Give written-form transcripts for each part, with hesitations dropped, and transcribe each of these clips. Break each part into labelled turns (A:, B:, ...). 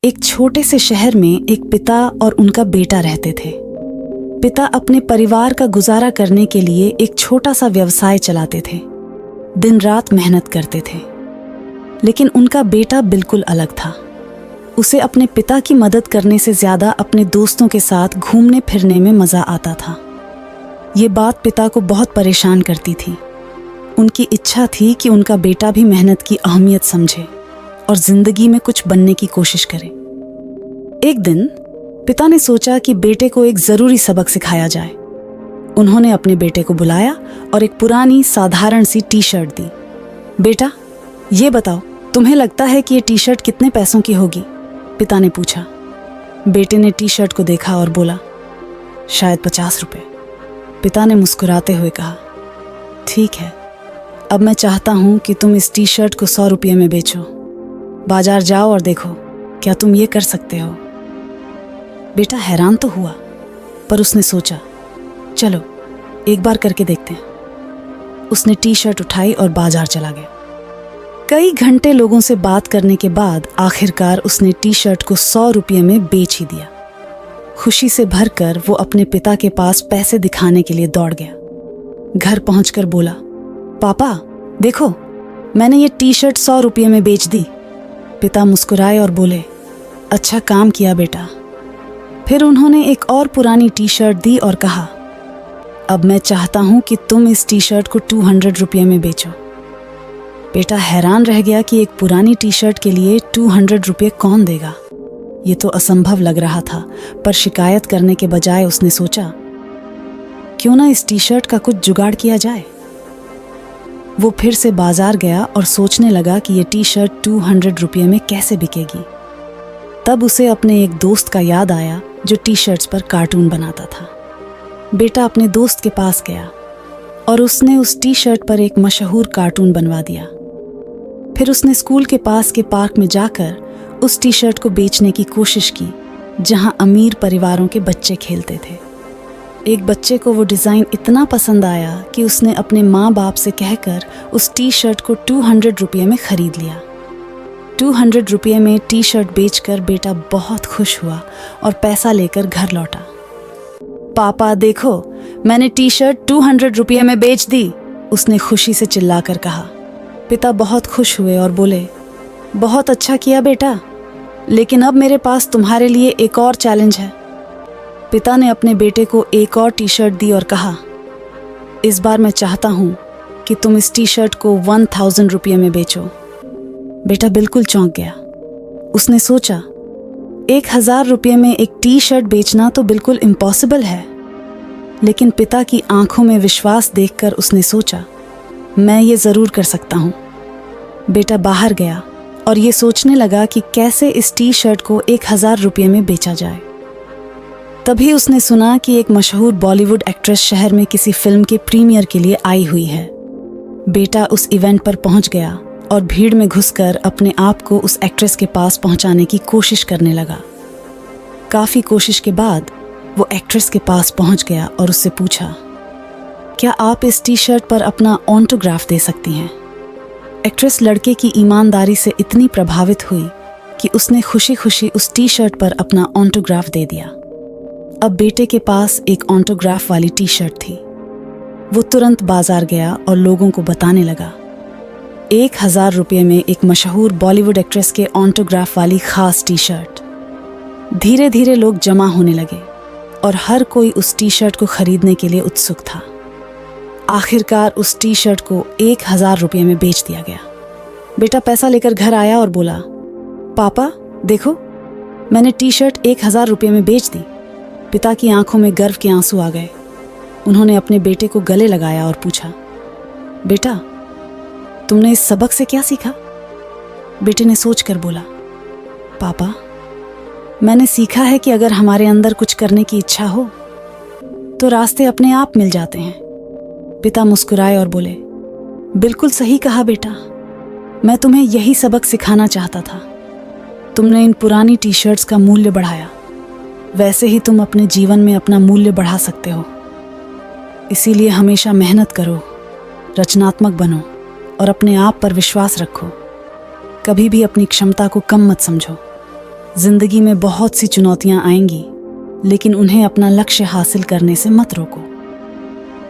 A: एक छोटे से शहर में एक पिता और उनका बेटा रहते थे। पिता अपने परिवार का गुजारा करने के लिए एक छोटा सा व्यवसाय चलाते थे, दिन रात मेहनत करते थे। लेकिन उनका बेटा बिल्कुल अलग था। उसे अपने पिता की मदद करने से ज्यादा अपने दोस्तों के साथ घूमने फिरने में मजा आता था। ये बात पिता को बहुत परेशान करती थी। उनकी इच्छा थी कि उनका बेटा भी मेहनत की अहमियत समझे और जिंदगी में कुछ बनने की कोशिश करे। एक दिन पिता ने सोचा कि बेटे को एक जरूरी सबक सिखाया जाए। उन्होंने अपने बेटे को बुलाया और एक पुरानी साधारण सी टी शर्ट दी। बेटा, ये बताओ, तुम्हें लगता है कि ये टी शर्ट कितने पैसों की होगी? पिता ने पूछा। बेटे ने टी शर्ट को देखा और बोला, शायद 50 रुपए। पिता ने मुस्कुराते हुए कहा, ठीक है, अब मैं चाहता हूं कि तुम इस टी शर्ट को 100 रुपये में बेचो। बाजार जाओ और देखो, क्या तुम ये कर सकते हो? बेटा हैरान तो हुआ, पर उसने सोचा, चलो एक बार करके देखते हैं। उसने टी शर्ट उठाई और बाजार चला गया। कई घंटे लोगों से बात करने के बाद आखिरकार उसने टी शर्ट को 100 रुपये में बेच ही दिया। खुशी से भरकर वो अपने पिता के पास पैसे दिखाने के लिए दौड़ गया। घर पहुंचकर बोला, पापा देखो, मैंने ये टी शर्ट 100 रुपये में बेच दी। पिता मुस्कुराए और बोले, अच्छा काम किया बेटा। फिर उन्होंने एक और पुरानी टी शर्ट दी और कहा, अब मैं चाहता हूं कि तुम इस टी शर्ट को 200 रुपये में बेचो। बेटा हैरान रह गया कि एक पुरानी टी शर्ट के लिए 200 रुपये कौन देगा। ये तो असंभव लग रहा था, पर शिकायत करने के बजाय उसने सोचा, क्यों ना इस टी शर्ट का कुछ जुगाड़ किया जाए। वो फिर से बाजार गया और सोचने लगा कि ये टी शर्ट 200 रुपये में कैसे बिकेगी। तब उसे अपने एक दोस्त का याद आया जो टी शर्ट्स पर कार्टून बनाता था। बेटा अपने दोस्त के पास गया और उसने उस टी शर्ट पर एक मशहूर कार्टून बनवा दिया। फिर उसने स्कूल के पास के पार्क में जाकर उस टी शर्ट को बेचने की कोशिश की, जहां अमीर परिवारों के बच्चे खेलते थे। एक बच्चे को वो डिज़ाइन इतना पसंद आया कि उसने अपने माँ बाप से कहकर उस टी शर्ट को 200 रुपये में खरीद लिया। 200 रुपये में टी शर्ट बेचकर बेटा बहुत खुश हुआ और पैसा लेकर घर लौटा। पापा देखो, मैंने टी शर्ट 200 रुपये में बेच दी, उसने खुशी से चिल्लाकर कहा। पिता बहुत खुश हुए और बोले, बहुत अच्छा किया बेटा, लेकिन अब मेरे पास तुम्हारे लिए एक और चैलेंज है। पिता ने अपने बेटे को एक और टी शर्ट दी और कहा, इस बार मैं चाहता हूं कि तुम इस टी शर्ट को 1000 रुपये में बेचो। बेटा बिल्कुल चौंक गया। उसने सोचा, 1000 रुपये में एक टी शर्ट बेचना तो बिल्कुल इम्पॉसिबल है। लेकिन पिता की आंखों में विश्वास देखकर उसने सोचा, मैं ये जरूर कर सकता हूँ। बेटा बाहर गया और ये सोचने लगा कि कैसे इस टी शर्ट को 1000 रुपये में बेचा जाए। तभी उसने सुना कि एक मशहूर बॉलीवुड एक्ट्रेस शहर में किसी फिल्म के प्रीमियर के लिए आई हुई है। बेटा उस इवेंट पर पहुंच गया और भीड़ में घुसकर अपने आप को उस एक्ट्रेस के पास पहुंचाने की कोशिश करने लगा। काफी कोशिश के बाद वो एक्ट्रेस के पास पहुंच गया और उससे पूछा, क्या आप इस टी शर्ट पर अपना ऑटोग्राफ दे सकती हैं? एक्ट्रेस लड़के की ईमानदारी से इतनी प्रभावित हुई कि उसने खुशी खुशी उस टी शर्ट पर अपना ऑटोग्राफ दे दिया। अब बेटे के पास एक ऑटोग्राफ वाली टी शर्ट थी। वो तुरंत बाजार गया और लोगों को बताने लगा, 1000 रुपये में एक मशहूर बॉलीवुड एक्ट्रेस के ऑटोग्राफ वाली खास टी शर्ट। धीरे धीरे लोग जमा होने लगे और हर कोई उस टी शर्ट को खरीदने के लिए उत्सुक था। आखिरकार उस टी शर्ट को 1000 रुपये में बेच दिया गया। बेटा पैसा लेकर घर आया और बोला, पापा देखो, मैंने टी शर्ट 1000 रुपये में बेच दी। पिता की आंखों में गर्व के आंसू आ गए। उन्होंने अपने बेटे को गले लगाया और पूछा, बेटा तुमने इस सबक से क्या सीखा? बेटे ने सोचकर बोला, पापा मैंने सीखा है कि अगर हमारे अंदर कुछ करने की इच्छा हो तो रास्ते अपने आप मिल जाते हैं। पिता मुस्कुराए और बोले, बिल्कुल सही कहा बेटा, मैं तुम्हें यही सबक सिखाना चाहता था। तुमने इन पुरानी टी शर्ट्स का मूल्य बढ़ाया, वैसे ही तुम अपने जीवन में अपना मूल्य बढ़ा सकते हो। इसीलिए हमेशा मेहनत करो, रचनात्मक बनो और अपने आप पर विश्वास रखो। कभी भी अपनी क्षमता को कम मत समझो। जिंदगी में बहुत सी चुनौतियां आएंगी, लेकिन उन्हें अपना लक्ष्य हासिल करने से मत रोको।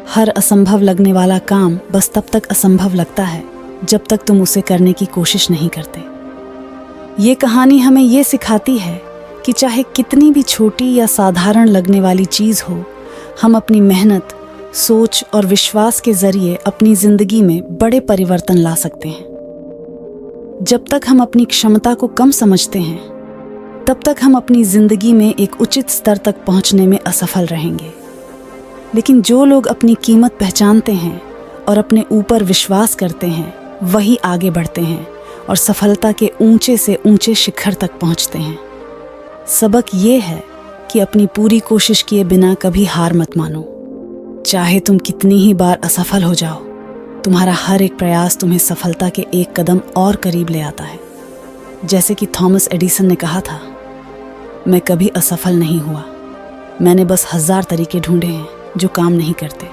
A: हर असंभव लगने वाला काम बस तब तक असंभव लगता है जब तक तुम उसे करने की कोशिश नहीं करते। ये कहानी हमें ये सिखाती है कि चाहे कितनी भी छोटी या साधारण लगने वाली चीज़ हो, हम अपनी मेहनत, सोच और विश्वास के जरिए अपनी जिंदगी में बड़े परिवर्तन ला सकते हैं। जब तक हम अपनी क्षमता को कम समझते हैं, तब तक हम अपनी जिंदगी में एक उचित स्तर तक पहुंचने में असफल रहेंगे। लेकिन जो लोग अपनी कीमत पहचानते हैं और अपने ऊपर विश्वास करते हैं, वही आगे बढ़ते हैं और सफलता के ऊंचे से ऊंचे शिखर तक पहुंचते हैं। सबक ये है कि अपनी पूरी कोशिश किए बिना कभी हार मत मानो। चाहे तुम कितनी ही बार असफल हो जाओ, तुम्हारा हर एक प्रयास तुम्हें सफलता के एक कदम और करीब ले आता है। जैसे कि थॉमस एडिसन ने कहा था, मैं कभी असफल नहीं हुआ, मैंने बस 1000 तरीके ढूंढे हैं जो काम नहीं करते।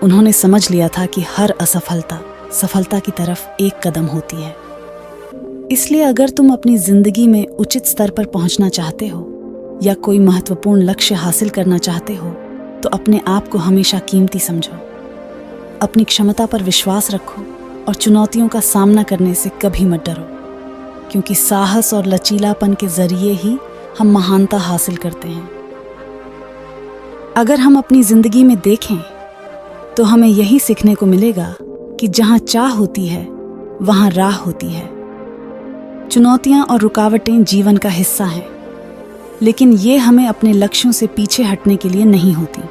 A: उन्होंने समझ लिया था कि हर असफलता सफलता की तरफ एक कदम होती है। इसलिए अगर तुम अपनी जिंदगी में उचित स्तर पर पहुंचना चाहते हो या कोई महत्वपूर्ण लक्ष्य हासिल करना चाहते हो, तो अपने आप को हमेशा कीमती समझो। अपनी क्षमता पर विश्वास रखो और चुनौतियों का सामना करने से कभी मत डरो, क्योंकि साहस और लचीलापन के जरिए ही हम महानता हासिल करते हैं। अगर हम अपनी जिंदगी में देखें तो हमें यही सीखने को मिलेगा कि जहां चाह होती है वहां राह होती है। चुनौतियां और रुकावटें जीवन का हिस्सा हैं, लेकिन ये हमें अपने लक्ष्यों से पीछे हटने के लिए नहीं होती,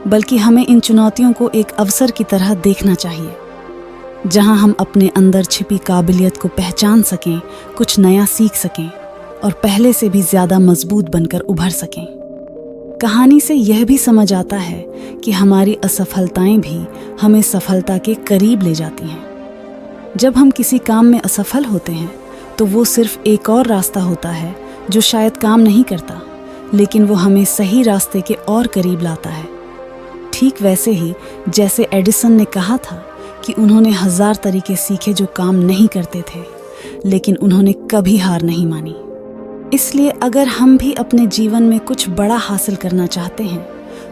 A: बल्कि हमें इन चुनौतियों को एक अवसर की तरह देखना चाहिए, जहां हम अपने अंदर छिपी काबिलियत को पहचान सकें, कुछ नया सीख सकें और पहले से भी ज्यादा मजबूत बनकर उभर सकें। कहानी से यह भी समझ आता है कि हमारी असफलताएं भी हमें सफलता के करीब ले जाती हैं। जब हम किसी काम में असफल होते हैं तो वो सिर्फ एक और रास्ता होता है जो शायद काम नहीं करता, लेकिन वो हमें सही रास्ते के और करीब लाता है। ठीक वैसे ही जैसे एडिसन ने कहा था कि उन्होंने 1000 तरीके सीखे जो काम नहीं करते थे, लेकिन उन्होंने कभी हार नहीं मानी। इसलिए अगर हम भी अपने जीवन में कुछ बड़ा हासिल करना चाहते हैं,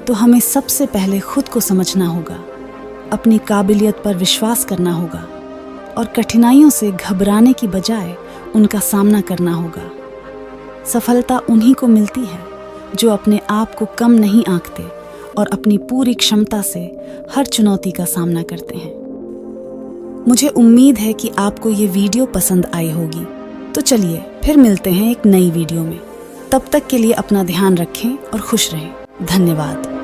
A: तो हमें सबसे पहले खुद को समझना होगा, अपनी काबिलियत पर विश्वास करना होगा और कठिनाइयों से घबराने की बजाय उनका सामना करना होगा। सफलता उन्हीं को मिलती है जो अपने आप को कम नहीं आंकते और अपनी पूरी क्षमता से हर चुनौती का सामना करते हैं। मुझे उम्मीद है कि आपको ये वीडियो पसंद आई होगी। तो चलिए फिर मिलते हैं एक नई वीडियो में। तब तक के लिए अपना ध्यान रखें और खुश रहें। धन्यवाद।